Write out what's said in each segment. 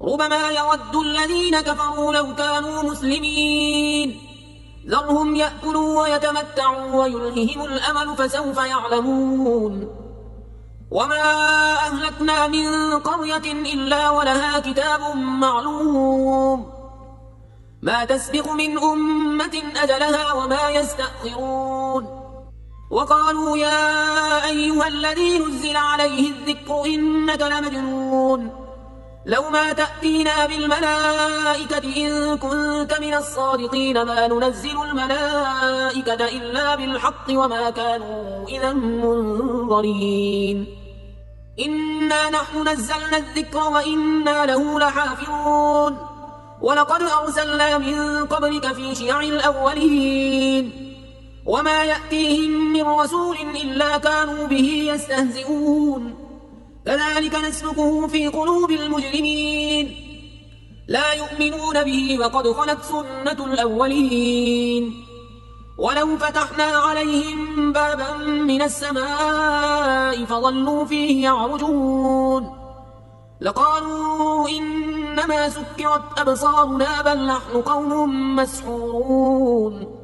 ربما يود الذين كفروا لو كانوا مسلمين ذرهم يأكلوا ويتمتعوا ويلههم الأمل فسوف يعلمون وما أهلكنا من قرية إلا ولها كتاب معلوم ما تسبق من أمة أجلها وما يستأخرون وقالوا يا أيها الذي نزل عليه الذكر إنك لمجنون لو ما تأتينا بالملائكة إن كنت من الصادقين ما ننزل الملائكة إلا بالحق وما كانوا إذا منظرين إنا نحن نزلنا الذكر وإنا له لحافظون ولقد أرسلنا من قبلك في شيع الأولين وما يأتيهم من رسول إلا كانوا به يستهزئون كذلك نسلكه في قلوب المجرمين لا يؤمنون به وقد خلت سنة الأولين ولو فتحنا عليهم بابا من السماء فظلوا فيه يعرجون لقالوا إنما سكرت أبصارنا بل نحن قوم مسحورون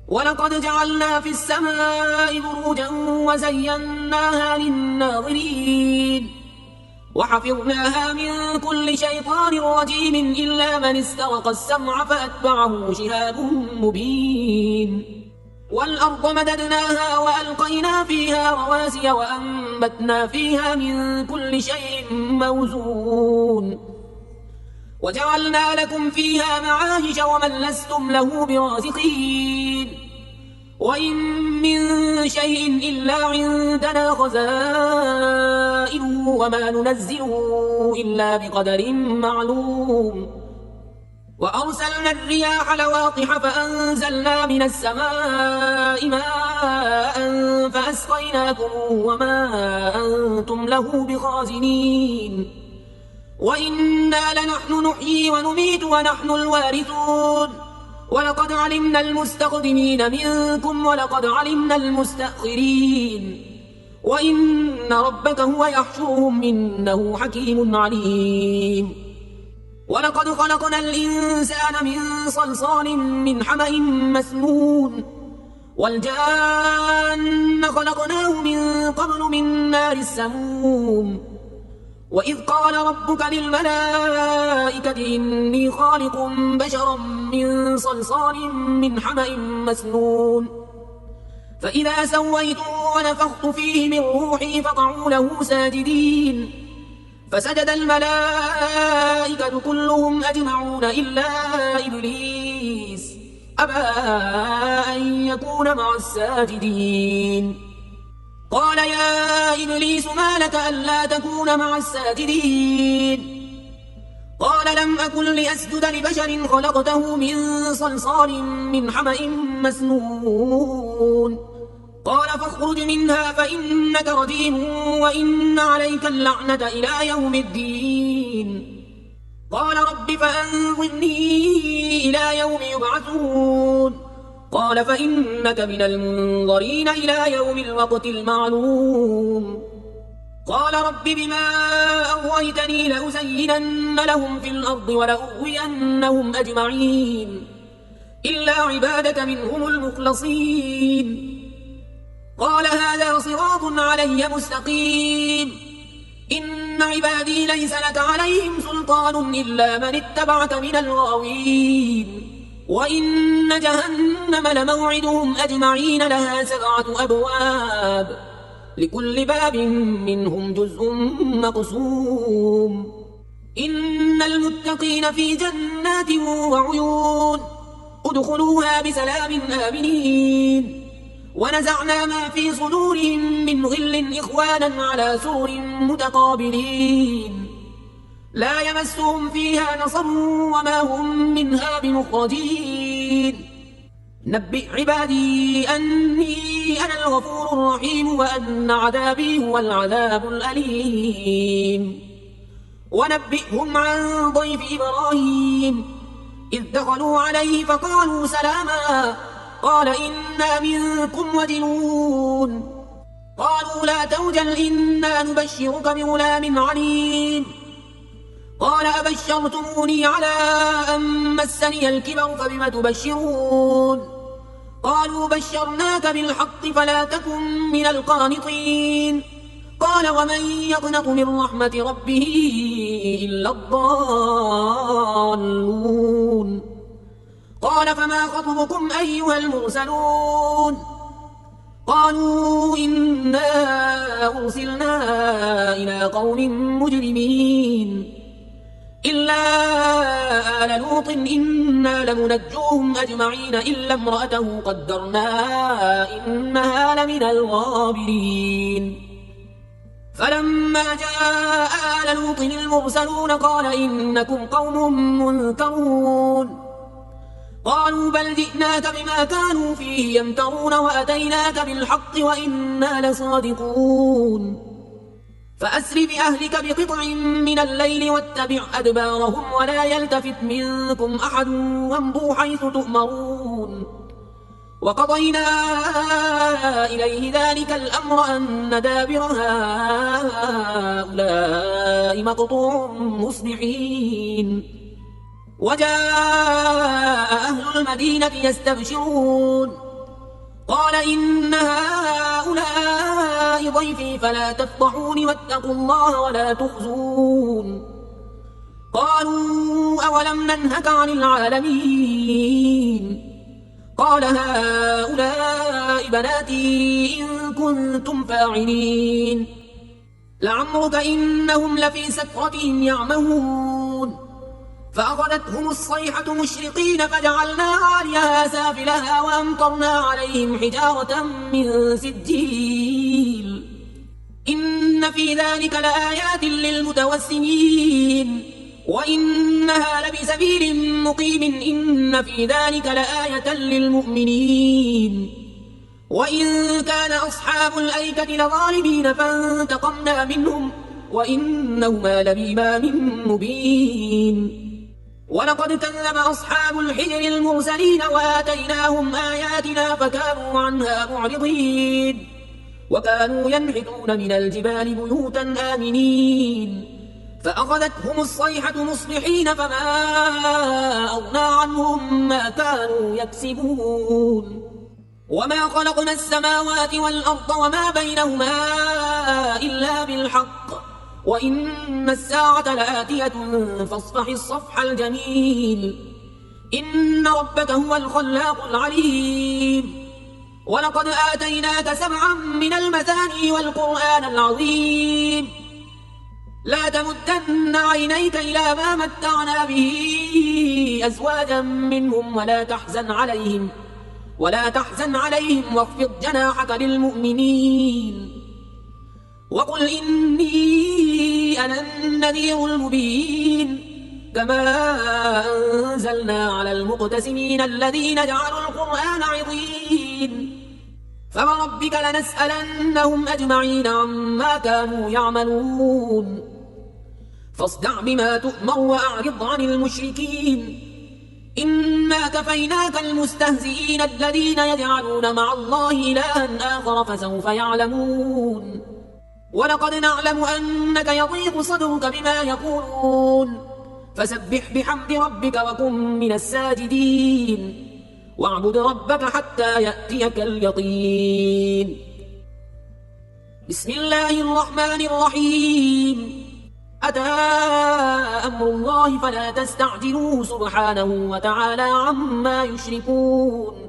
ولقد جعلنا في السماء بروجا وزيناها للناظرين وحفظناها من كل شيطان رجيم إلا من استرق السمع فأتبعه شهاب مبين والأرض مددناها وألقينا فيها رواسي وأنبتنا فيها من كل شيء موزون وجعلنا لكم فيها معايش ومن لستم له برازقين وإن من شيء إلا عندنا خزائنه وما ننزله إلا بقدر معلوم وأرسلنا الرياح لواقح فأنزلنا من السماء ماء فأسقيناكم وما أنتم له بخازنين وإنا لنحن نحيي ونميت ونحن الوارثون ولقد علمنا المستقدمين منكم ولقد علمنا المستأخرين وإن ربك هو يحشرهم إنه حكيم عليم ولقد خلقنا الإنسان من صلصال من حمأ مسنون والجان خلقناه من قبل من نار السموم وإذ قال ربك للملائكة إني خالق بشرا من صلصال من حمأ مسنون فإذا سويته ونفخت فيه من روحي فقعوا له ساجدين فسجد الملائكة كلهم أجمعون إلا إبليس أبى أن يكون مع الساجدين قال يا إبليس ما لك ألا تكون مع الساجدين قال لم أكن لأسجد لبشر خلقته من صلصال من حمأ مسنون قال فاخرج منها فإنك رجيم وإن عليك اللعنة إلى يوم الدين قال رب فأنظرني إلى يوم يبعثون قال فإنك من المنظرين إلى يوم الوقت المعلوم قال رب بما أغويتني لأزينن لهم في الأرض ولأغوينهم أجمعين إلا عبادك منهم المخلصين قال هذا صراط علي مستقيم إن عبادي ليس لك عليهم سلطان إلا من اتبعك من الغاوين وإن جهنم لموعدهم أجمعين لها 7 أبواب لكل باب منهم جزء مقسوم إن المتقين في جنات وعيون ادخلوها بسلام آمنين ونزعنا ما في صدورهم من غل إخوانا على سرر متقابلين لا يمسهم فيها نصب وما هم منها بمخرجين نبئ عبادي أني أنا الغفور الرحيم وأن عذابي هو العذاب الأليم ونبئهم عن ضيف إبراهيم إذ دخلوا عليه فقالوا سلاما قال إنا منكم وجلون قالوا لا توجل إنا نبشرك بغلام عليم قال أبشرتموني على أن مسني الكبر فبم تبشرون قالوا بشرناك بالحق فلا تكن من القانطين قال ومن يقنط من رحمة ربه إلا الضالون قال فما خطبكم أيها المرسلون قالوا إنا أرسلنا إلى قوم مجرمين إلا آل لوط إنا لمنجوهم أجمعين إلا امرأته قدرنا إنها لمن الغابرين فلما جاء آل لوط المرسلون قال إنكم قوم منكرون قالوا بل جئناك بما كانوا فيه يمترون وأتيناك بالحق وإنا لصادقون فأسر بأهلك بقطع من الليل واتبع أدبارهم ولا يلتفت منكم أحد وامضوا حيث تؤمرون وقضينا إليه ذلك الأمر أن دابر هؤلاء مقطوع مصبحين وجاء أهل المدينة يستبشرون قال إن هؤلاء ضيفي فلا تفضحون واتقوا الله ولا تخزون قالوا أولم ننهك عن العالمين قال هؤلاء بناتي إن كنتم فاعلين لعمرك إنهم لفي سكرتهم يعمهون فأخذتهم الصيحة مشرقين فجعلنا عاليها سافلها وأمطرنا عليهم حجارة من سجيل إن في ذلك لآيات للمتوسمين وإنها لبسبيل مقيم إن في ذلك لآية للمؤمنين وإن كان أصحاب الأيكة لظالمين فانتقمنا منهم وإنهما لبإمام مبين ولقد كذب أصحاب الحجر المرسلين وآتيناهم آياتنا فكانوا عنها معرضين وكانوا ينحتون من الجبال بيوتا آمنين فأخذتهم الصيحة مصبحين فما أغنى عنهم ما كانوا يكسبون وما خلقنا السماوات والأرض وما بينهما إلا بالحق وإن الساعة لآتية فاصفح الصفح الجميل إن ربك هو الخلاق العليم ولقد آتيناك سبعا من المثاني والقرآن العظيم لا تمدن عينيك إلى ما متعنا به أزواجا منهم ولا تحزن عليهم واخفض جناحك للمؤمنين وقل إني أنا النذير المبين كما أنزلنا على المقتسمين الذين جعلوا القرآن عضين فوربك لنسألنهم أجمعين عما كانوا يعملون فاصدع بما تؤمر وأعرض عن المشركين إنا كفيناك المستهزئين الذين يجعلون مع الله إلها آخر فسوف يعلمون ولقد نعلم أنك يضيق صدرك بما يقولون فسبح بحمد ربك وكن من الساجدين واعبد ربك حتى يأتيك اليقين بسم الله الرحمن الرحيم أتى أمر الله فلا تستعجلوه سبحانه وتعالى عما يشركون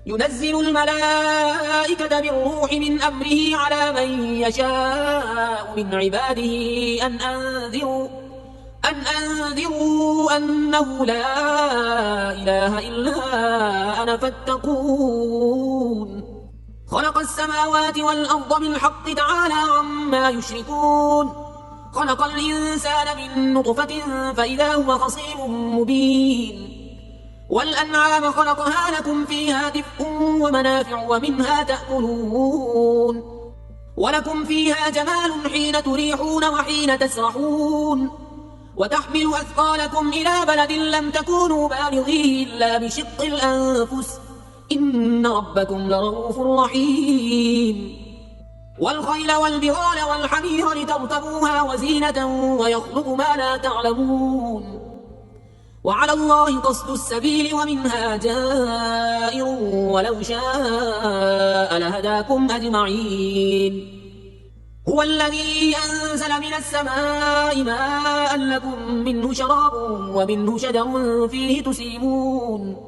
ينزل الملائكة بالروح من أمره على من يشاء من عباده أن أنذروا أنه لا إله إلا أنا فاتقون خلق السماوات والأرض بالحق تعالى عما يشركون خلق الإنسان من نطفة فإذا هو خصيم مبين والأنعام خلقها لكم فيها دفء ومنافع ومنها تأكلون ولكم فيها جمال حين تريحون وحين تسرحون وتحمل أثقالكم إلى بلد لم تكونوا بالغيه إلا بشق الأنفس إن ربكم لرؤوف رحيم والخيل والبغال والحمير لتركبوها وزينة ويخلق ما لا تعلمون وعلى الله قصد السبيل ومنها جائر ولو شاء لهداكم أجمعين هو الذي أنزل من السماء ماء لكم منه شراب ومنه شجر فيه تسيمون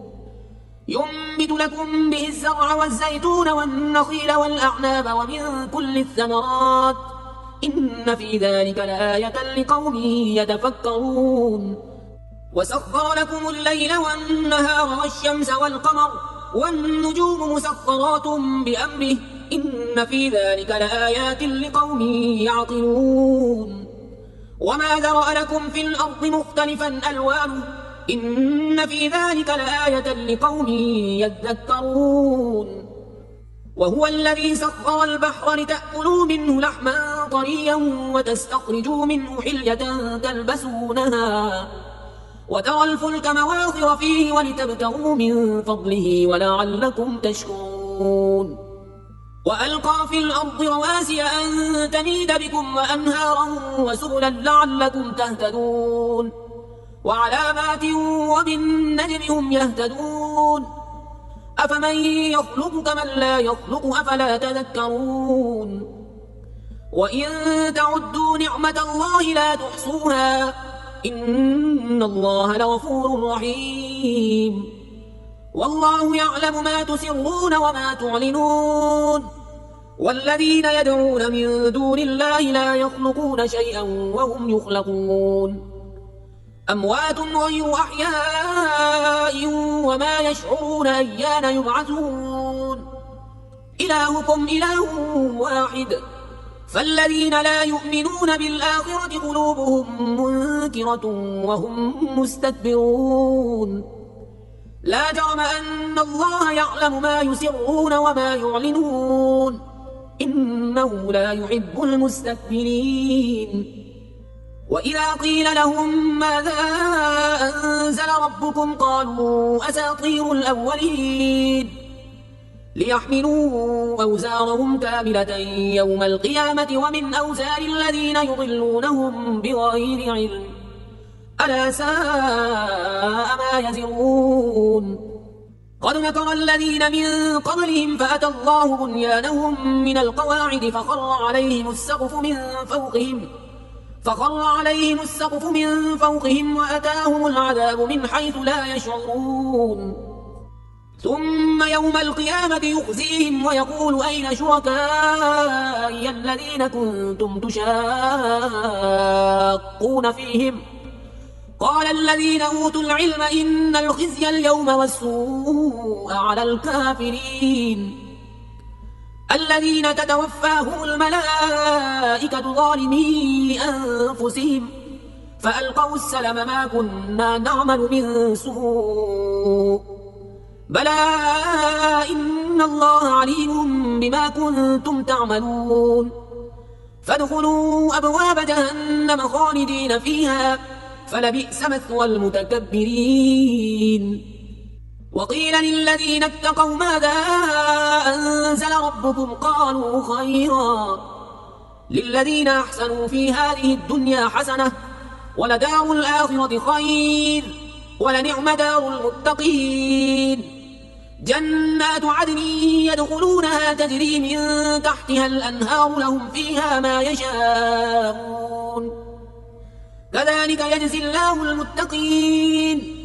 ينبت لكم به الزرع والزيتون والنخيل والأعناب ومن كل الثمرات إن في ذلك لآية لقوم يتفكرون وسخر لكم الليل والنهار والشمس والقمر والنجوم مسخرات بأمره إن في ذلك لآيات لقوم يعقلون وما ذرأ لكم في الأرض مختلفا ألوانه إن في ذلك لآية لقوم يذكرون وهو الذي سخر البحر لتأكلوا منه لحما طريا وتستخرجوا منه حلية تلبسونها وترى الفلك مواخر فيه ولتبتغوا من فضله ولعلكم تشكرون وألقى في الأرض رواسي أن تميد بكم وأنهارا وسبلا لعلكم تهتدون وعلامات وبالنجم هم يهتدون أفمن يخلق كمن لا يخلق أفلا تذكرون وإن تعدوا نعمة الله لا تحصوها إن الله لغفور رحيم والله يعلم ما تسرون وما تعلنون والذين يدعون من دون الله لا يخلقون شيئا وهم يخلقون أموات غير أحياء وما يشعرون أيان يبعثون إلهكم إله واحد فالذين لا يؤمنون بالآخرة قلوبهم منكرة وهم مستكبرون لا جرم أن الله يعلم ما يسرون وما يعلنون إنه لا يحب المستكبرين وإذا قيل لهم ماذا أنزل ربكم قالوا أساطير الأولين ليحملوا أوزارهم كاملة يوم القيامة ومن أوزار الذين يضلونهم بغير علم ألا ساء ما يزرون قد مكر الذين من قبلهم فأتى الله بنيانهم من القواعد فخر عليهم السقف من فوقهم وأتاهم العذاب من حيث لا يشعرون ثم يوم القيامة يخزيهم ويقول أين شركائي الذين كنتم تشاقون فيهم قال الذين أوتوا العلم إن الخزي اليوم والسوء على الكافرين الذين تتوفاهم الملائكة ظالمي أنفسهم فألقوا السلم ما كنا نعمل من سوء بلى إن الله عليم بما كنتم تعملون فادخلوا أبواب جهنم خالدين فيها فلبئس مثوى المتكبرين وقيل للذين اتقوا ماذا أنزل ربكم قالوا خيرا للذين أحسنوا في هذه الدنيا حسنة ولدار الآخرة خير ولنعم دار المتقين جنات عدن يدخلونها تجري من تحتها الأنهار لهم فيها ما يشاءون كذلك يجزي الله المتقين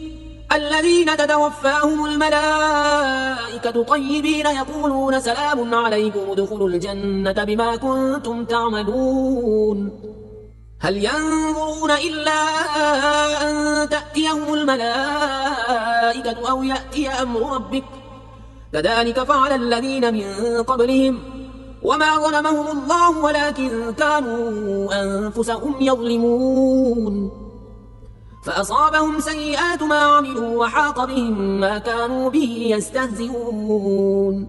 الذين تتوفاهم الملائكة طيبين يقولون سلام عليكم ادخلوا الجنة بما كنتم تعملون هل ينظرون إلا أن تأتيهم الملائكة أو يأتي أمر ربك كذلك فعل الذين من قبلهم وما ظلمهم الله ولكن كانوا أنفسهم يظلمون فأصابهم سيئات ما عملوا وحاق بهم ما كانوا به يستهزئون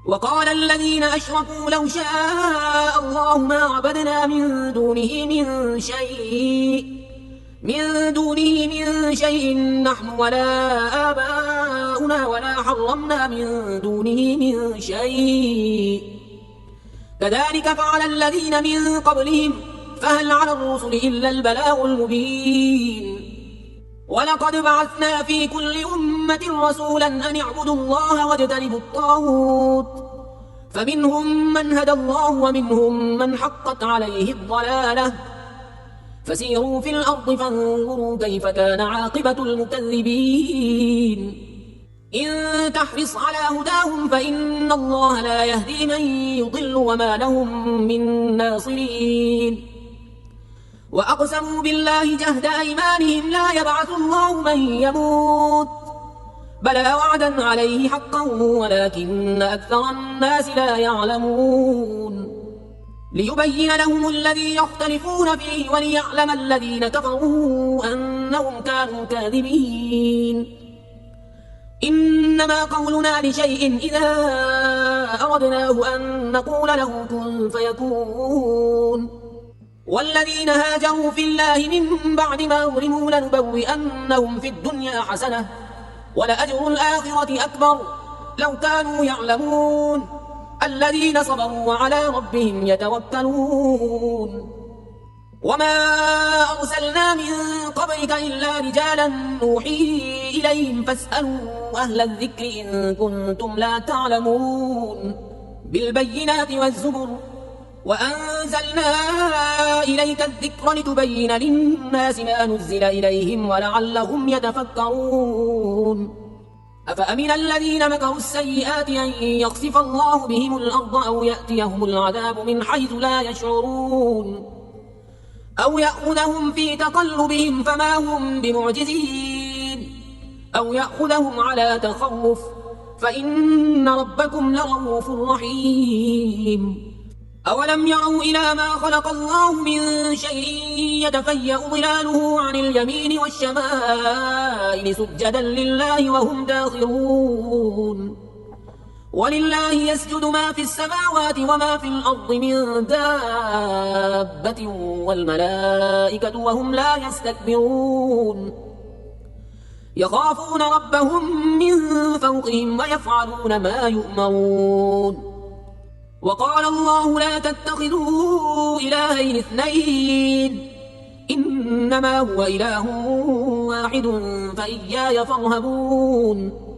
وقال الذين أشركوا لو شاء الله ما عبدنا من دونه من شيء نحن ولا آباؤنا ولا حرمنا من دونه من شيء كذلك فعل الذين من قبلهم فهل على الرسل إلا البلاغ المبين ولقد بعثنا في كل أمة رسولا أن اعبدوا الله واجتنبوا الطاغوت فمنهم من هدى الله ومنهم من حقت عليه الضلالة فسيروا في الأرض فانظروا كيف كان عاقبة المكذبين إن تحرص على هداهم فإن الله لا يهدي من يضل وما لهم من ناصرين وأقسموا بالله جهد أيمانهم لا يبعث الله من يموت بلى وعدا عليه حقا ولكن أكثر الناس لا يعلمون ليبين لهم الذي يختلفون فيه وليعلم الذين كفروا أنهم كانوا كاذبين إنما قولنا لشيء إذا أردناه أن نقول له كن فيكون والذين هاجروا في الله من بعد ما ظلموا لنبوئنهم في الدنيا حسنة ولأجر الآخرة أكبر لو كانوا يعلمون الذين صبروا وعلى ربهم يتوكلون وما أرسلنا من قبلك إلا رجالا نوحي إليهم فاسألوا أهل الذكر إن كنتم لا تعلمون بالبينات والزبر وأنزلنا إليك الذكر لتبين للناس ما نزل إليهم ولعلهم يتفكرون أفأمن الذين مكروا السيئات أن يخسف الله بهم الأرض أو يأتيهم العذاب من حيث لا يشعرون أو يأخذهم في تقلبهم فما هم بمعجزين أو يأخذهم على تخوف فإن ربكم لرؤوف رحيم أولم يروا إلى ما خلق الله من شيء يتفيأ ظلاله عن اليمين والشمائل سجدا لله وهم داخرون ولله يسجد ما في السماوات وما في الأرض من دابة والملائكة وهم لا يستكبرون يخافون ربهم من فوقهم ويفعلون ما يؤمرون وقال الله لا تتخذوا إلهين اثنين إنما هو إله واحد فإياي فارهبون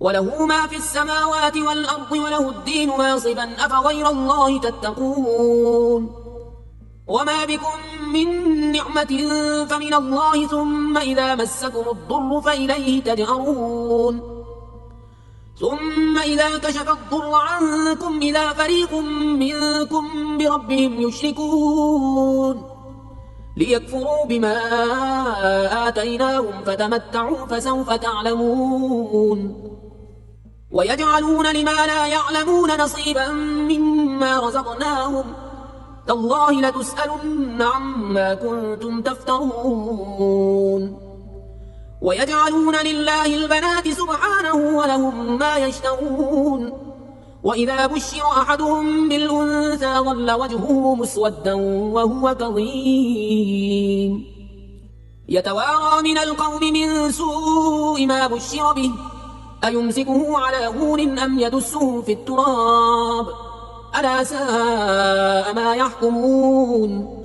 وله ما في السماوات والأرض وله الدين واصبا أفغير الله تتقون وما بكم من نعمة فمن الله ثم إذا مسكم الضر فإليه تجأرون ثم إذا كشف الضر عنكم إذا فريق منكم بربهم يشركون ليكفروا بما آتيناهم فتمتعوا فسوف تعلمون ويجعلون لما لا يعلمون نصيبا مما رزقناهم تالله لتسألن عما كنتم تفترون ويجعلون لله البنات سبحانه ولهم ما يشتهون وإذا بشر أحدهم بالأنثى ظل وجهه مسودا وهو كظيم يتوارى من القوم من سوء ما بشر به أيمسكه على هون أم يدسه في التراب ألا ساء ما يحكمون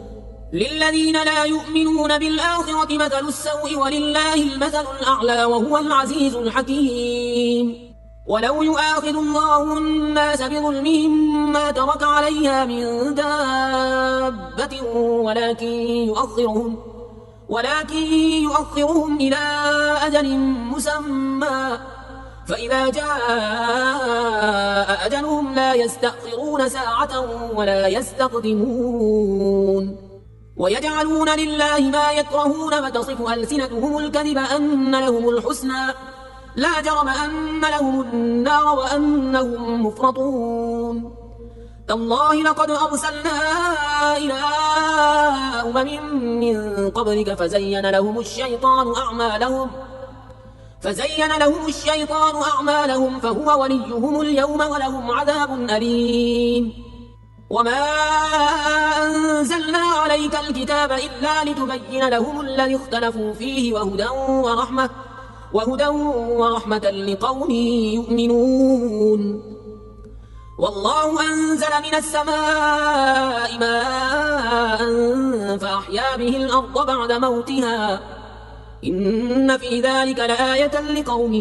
للذين لا يؤمنون بالآخرة مثل السوء ولله المثل الأعلى وهو العزيز الحكيم ولو يؤاخذ الله الناس بظلمهم ما ترك عليها من دابة ولكن يؤخرهم إلى أجل مسمى فإذا جاء أجلهم لا يستأخرون ساعة ولا يستقدمون ويجعلون لله ما يكرهون وتصف ألسنتهم الكذب أن لهم الحسنى لا جرم أن لهم النار وأنهم مفرطون تالله لقد أرسلنا إلى من قبلك فزين لهم الشيطان أعمالهم فهو وليهم اليوم ولهم عذاب أليم وما أنزلنا عليك الكتاب إلا لتبين لهم الذي اختلفوا فيه وهدى ورحمة لقوم يؤمنون والله أنزل من السماء ماء فأحيا به الأرض بعد موتها إن في ذلك لآية لقوم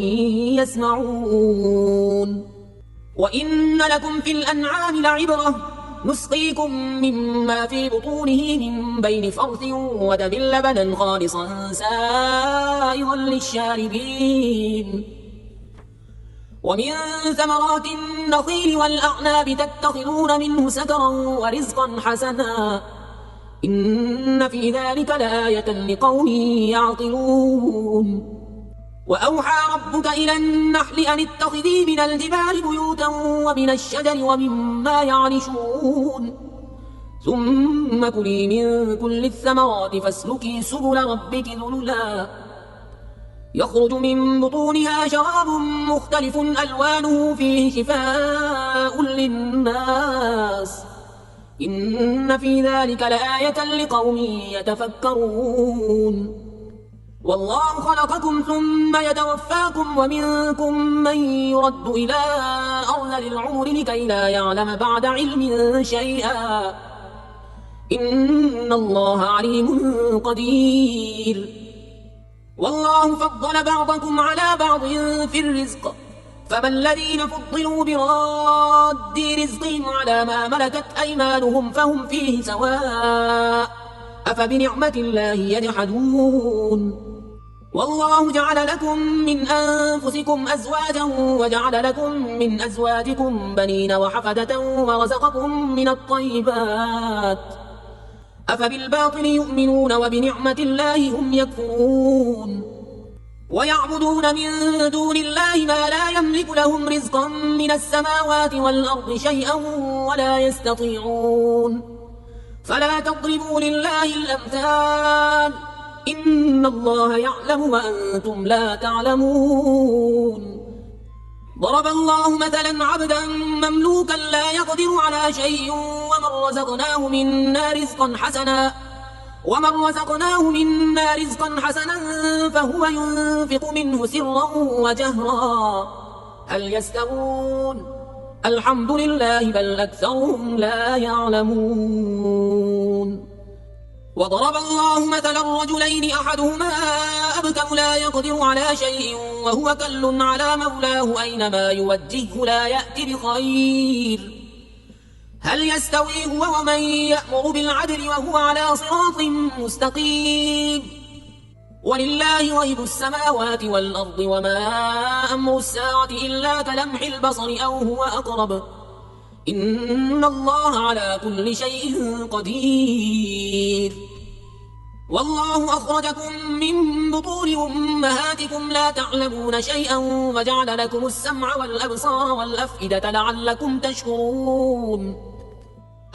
يسمعون وإن لكم في الأنعام لعبرة نسقيكم مما في بطونه من بين فرث ودم لبنا خالصا سائغا للشاربين ومن ثمرات النخيل والأعناب تتخذون منه سكرا ورزقا حسنا إن في ذلك لآية لقوم يعقلون وأوحى ربك إلى النحل أن اتخذي من الجبال بيوتا ومن الشجر ومما يعرشون ثم كلي من كل الثمرات فاسلكي سبل ربك ذللا يخرج من بطونها شراب مختلف ألوانه فيه شفاء للناس إن في ذلك لآية لقوم يتفكرون والله خلقكم ثم يتوفاكم ومنكم من يرد إلى أرذل العمر لكي لا يعلم بعد علم شيئا إن الله عليم قدير والله فضل بعضكم على بعض في الرزق فما الذين فضلوا براد رزقهم على ما ملكت أيمانهم فهم فيه سواء أفبنعمة الله يجحدون والله جعل لكم من أنفسكم أزواجا وجعل لكم من أزواجكم بنين وحفدة ورزقكم من الطيبات أفبالباطل يؤمنون وبنعمة الله هم يكفرون ويعبدون من دون الله ما لا يملك لهم رزقا من السماوات والأرض شيئا ولا يستطيعون فلا تضربوا لله الأمثال إن الله يعلم وأنتم لا تعلمون ضرب الله مثلا عبدا مملوكا لا يقدر على شيء ومن رزقناه منا رزقا حسنا فهو ينفق منه سرا وجهرا هل يستوون الحمد لله بل أكثرهم لا يعلمون وضرب الله مثلا رجلين أحدهما أبكم لا يقدر على شيء وهو كل على مولاه أينما يوجهه لا يأتي بخير هل يستوي هو ومن يأمر بالعدل وهو على صراط مستقيم ولله غيب السماوات والأرض وما أمر الساعة إلا كلمح البصر أو هو أقرب إن الله على كل شيء قدير والله أخرجكم من بطون أمهاتكم لا تعلمون شيئا وجعل لكم السمع والأبصار والأفئدة لعلكم تشكرون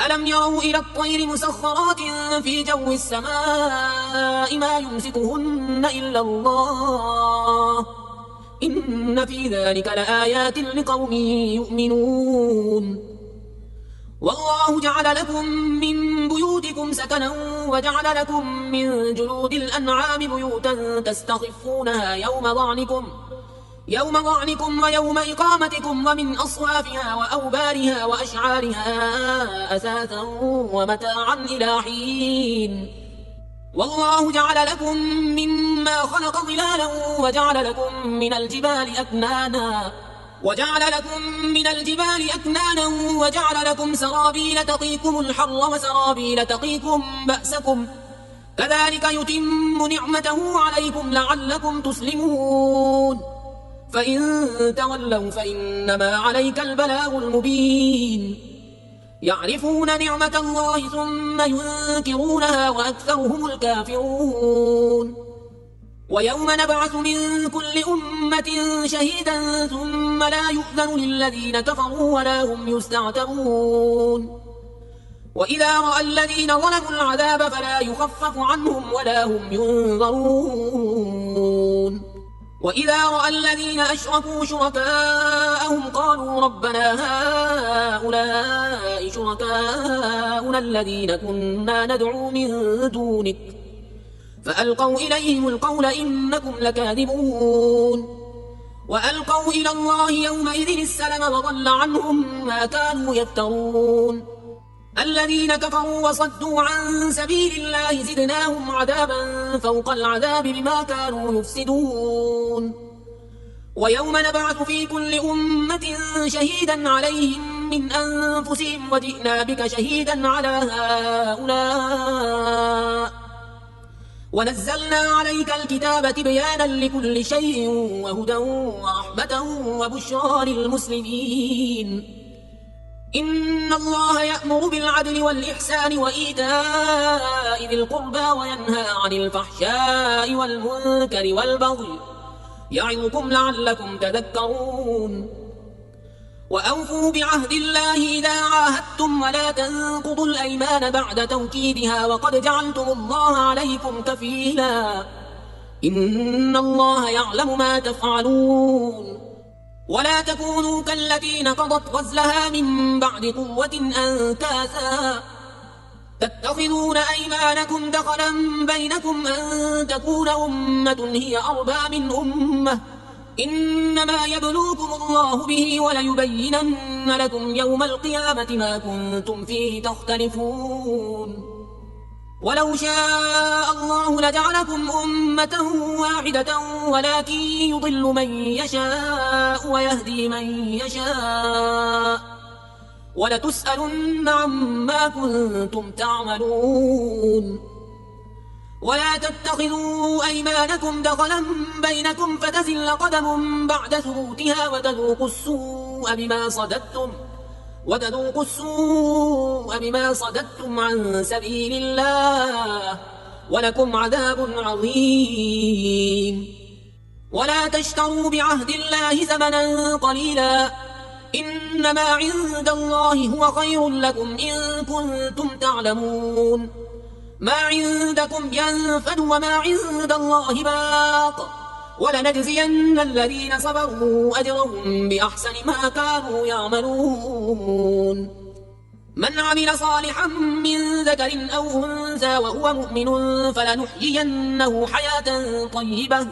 ألم يروا إلى الطير مسخرات في جو السماء ما يمسكهن إلا الله إن في ذلك لآيات لقوم يؤمنون والله جعل لكم من بيوتكم سكنا وجعل لكم من جلود الأنعام بيوتا تستخفونها يوم ضعنكم ويوم إقامتكم ومن أصوافها وأوبارها وأشعارها أثاثا ومتاعا إلى حين والله جعل لكم مما خلق ظلالا وجعل لكم من الجبال أكنانا وجعل لكم سرابيل تقيكم الحر وسرابيل تقيكم بأسكم كذلك يتم نعمته عليكم لعلكم تسلمون فإن تولوا فإنما عليك البلاغ المبين يعرفون نعمة الله ثم ينكرونها وأكثرهم الكافرون ويوم نبعث من كل أمة شهيدا ثم لا يؤذن للذين كفروا ولا هم يستعتبون وإذا رأى الذين ظلموا العذاب فلا يخفف عنهم ولا هم ينظرون وإذا رأى الذين أشركوا شركاءهم قالوا ربنا هؤلاء شركاؤنا الذين كنا ندعو من دونك فألقوا إليهم القول إنكم لكاذبون وألقوا إلى الله يومئذ السلم وضل عنهم ما كانوا يفترون الذين كفروا وصدوا عن سبيل الله زدناهم عذابا فوق العذاب بما كانوا يفسدون ويوم نبعث في كل أمة شهيدا عليهم من أنفسهم وجئنا بك شهيدا على هؤلاء ونزلنا عليك الكتاب تبيانا لكل شيء وهدى ورحمة وبشرى للمسلمين إن الله يأمر بالعدل والإحسان وإيتاء ذي القربى وينهى عن الفحشاء والمنكر والبغي يعظكم لعلكم تذكرون وأوفوا بعهد الله إذا عاهدتم ولا تنقضوا الأيمان بعد توكيدها وقد جعلتم الله عليكم كفيلا إن الله يعلم ما تفعلون ولا تكونوا كالتي نقضت غزلها من بعد قوة أنكاثا تتخذون أيمانكم دخلا بينكم أن تكون أمة هي أربى من أمة إنما يبلوكم الله به وليبينن لكم يوم القيامة ما كنتم فيه تختلفون ولو شاء الله لجعلكم أمة واحدة ولكن يضل من يشاء ويهدي من يشاء ولتسألن عما كنتم تعملون ولا تتخذوا أيمانكم دخلا بينكم فتزل قدم بعد ثبوتها وتذوقوا السوء بما صددتم عن سبيل الله ولكم عذاب عظيم ولا تشتروا بعهد الله ثمنا قليلا إنما عند الله هو خير لكم إن كنتم تعلمون ما عندكم ينفد وما عند الله باق ولنجزين الذين صبروا أجرهم بأحسن ما كانوا يعملون من عمل صالحا من ذكر أو أنثى وهو مؤمن فلنحيينه حياة طيبة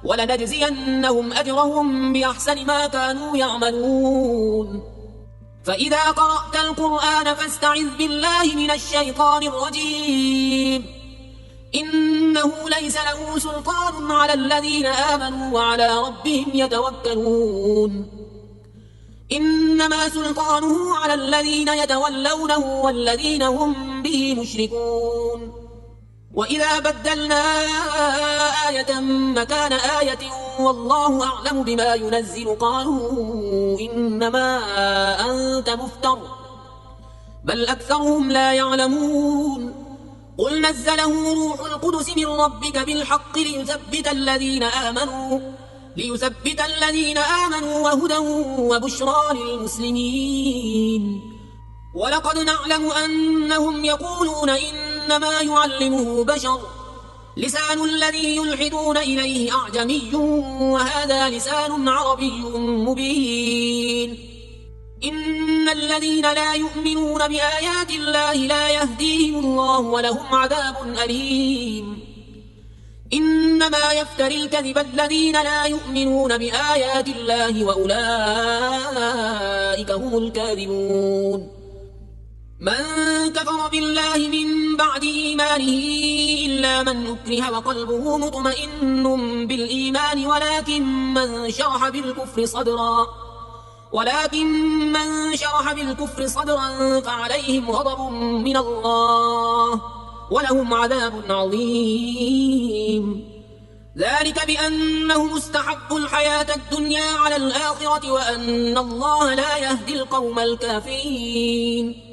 ولنجزينهم أجرهم بأحسن ما كانوا يعملون فإذا قرأت القرآن فاستعذ بالله من الشيطان الرجيم إنه ليس له سلطان على الذين آمنوا وعلى ربهم يتوكلون إنما سلطانه على الذين يتولونه والذين هم به مشركون وإذا بدلنا آية مكان آية والله أعلم بما ينزل قالوا إنما أنت مفتر بل أكثرهم لا يعلمون قل نزله روح القدس من ربك بالحق ليثبت الذين آمنوا وهدى وبشرى للمسلمين ولقد نعلم أنهم يقولون إنما يعلمه بشر لسان الذي يلحدون إليه أعجمي وهذا لسان عربي مبين إن الذين لا يؤمنون بآيات الله لا يهديهم الله ولهم عذاب أليم إنما يفتري الكذب الذين لا يؤمنون بآيات الله وأولئك هم الكاذبون من كفر بالله من بعد إيمانه إلا من أكره وقلبه مطمئن بالإيمان ولكن من شرح بالكفر صدرا فعليهم غضب من الله ولهم عذاب عظيم ذلك بأنهم استحبوا الحياة الدنيا على الآخرة وأن الله لا يهدي القوم الكافرين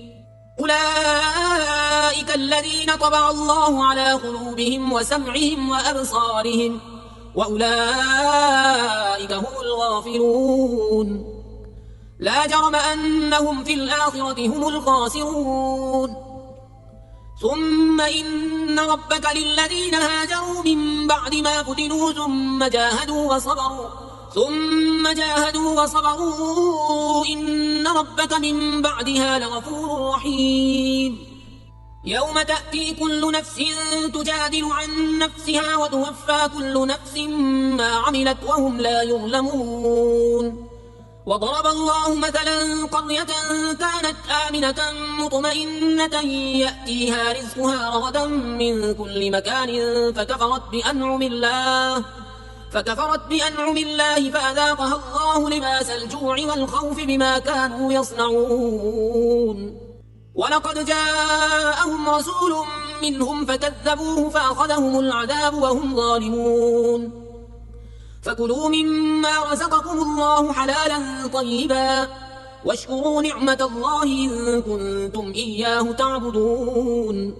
أولئك الذين طبع الله على قلوبهم وسمعهم وأبصارهم وأولئك هم الغافلون لا جرم أنهم في الآخرة هم الخاسرون ثم إن ربك للذين هاجروا من بعد ما فتنوا ثم جاهدوا وصبروا إن ربك من بعدها لغفور رحيم يوم تأتي كل نفس تجادل عن نفسها وتوفى كل نفس ما عملت وهم لا يظلمون. وضرب الله مثلا قرية كانت آمنة مطمئنة يأتيها رزقها رغدا من كل مكان فكفرت بأنعم الله فأذاقها الله لباس الجوع والخوف بما كانوا يصنعون. ولقد جاءهم رسول منهم فكذبوه فأخذهم العذاب وهم ظالمون. فكلوا مما رزقكم الله حلالا طيبا واشكروا نعمة الله إن كنتم إياه تعبدون.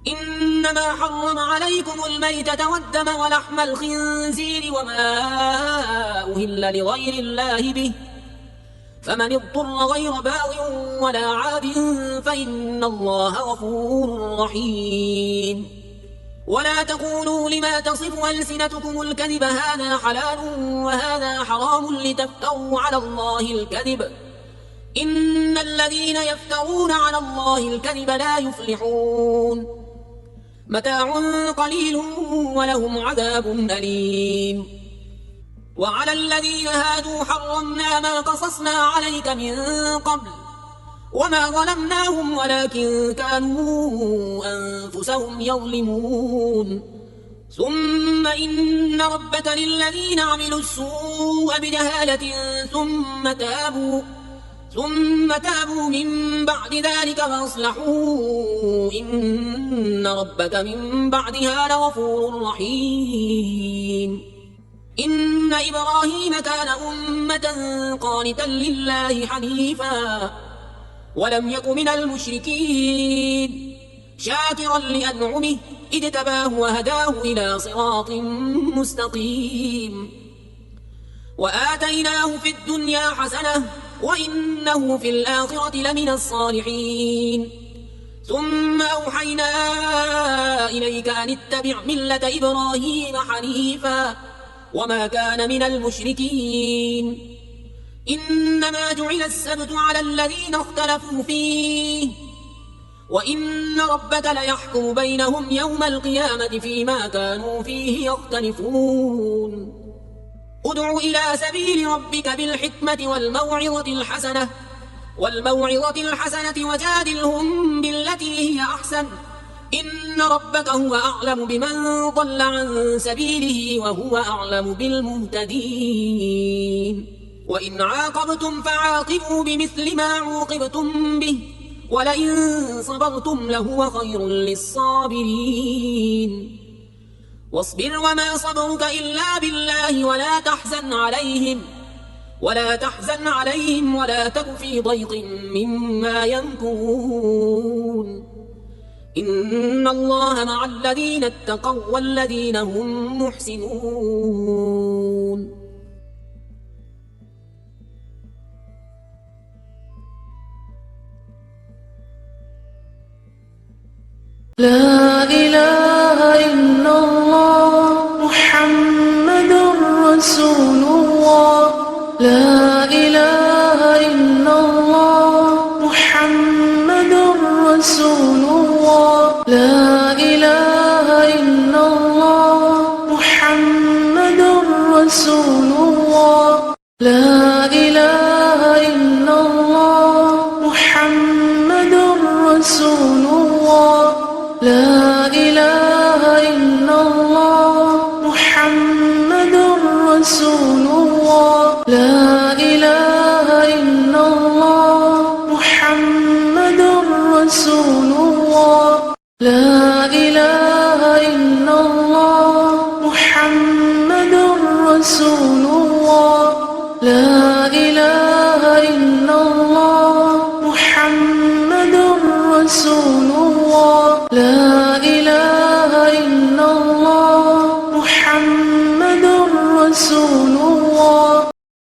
إنما حرم عليكم الميتة والدم ولحم الخنزير وما أهل لغير الله به، فمن اضطر غير باغ ولا عاد فإن الله غفور رحيم. ولا تقولوا لما تصف ألسنتكم الكذب هذا حلال وهذا حرام لتفتروا على الله الكذب، إن الذين يفترون على الله الكذب لا يفلحون. متاع قليل ولهم عذاب أليم. وعلى الذين هادوا حرمنا ما قصصنا عليك من قبل وما ظلمناهم ولكن كانوا أنفسهم يظلمون. ثم إن ربك للذين عملوا السوء بجهالة ثم تابوا من بعد ذلك فأصلحوا إن ربك من بعدها لغفور رحيم. إن إبراهيم كان أمة قانتا لله حنيفا ولم يك من المشركين، شاكرا لأنعمه اجتباه وهداه إلى صراط مستقيم. وآتيناه في الدنيا حسنة وإنه في الآخرة لمن الصالحين. ثم أوحينا إليك أن اتبع ملة إبراهيم حنيفا وما كان من المشركين. إنما جعل السبت على الذين اختلفوا فيه وإن ربك ليحكم بينهم يوم القيامة فيما كانوا فيه يختلفون. ادع إلى سبيل ربك بالحكمة والموعظة الحسنة وجادلهم بالتي هي أحسن، إن ربك هو أعلم بمن ضل عن سبيله وهو أعلم بالمهتدين. وإن عاقبتم فعاقبوا بمثل ما عوقبتم به ولئن صبرتم لهو خير للصابرين. واصبر وما صبرك إلا بالله ولا تحزن عليهم ولا تك في ضيق مما يمكرون. إن الله مع الذين اتقوا والذين هم محسنون. لا إله إلا الله محمد رسول الله. لا إله إلا الله محمد رسول الله. لا إله إلا الله محمد رسول الله. لا إله إلا الله محمد رسول الله. لا إله إلا الله محمد رسول الله. لا إله إلا الله محمد رسول الله. لا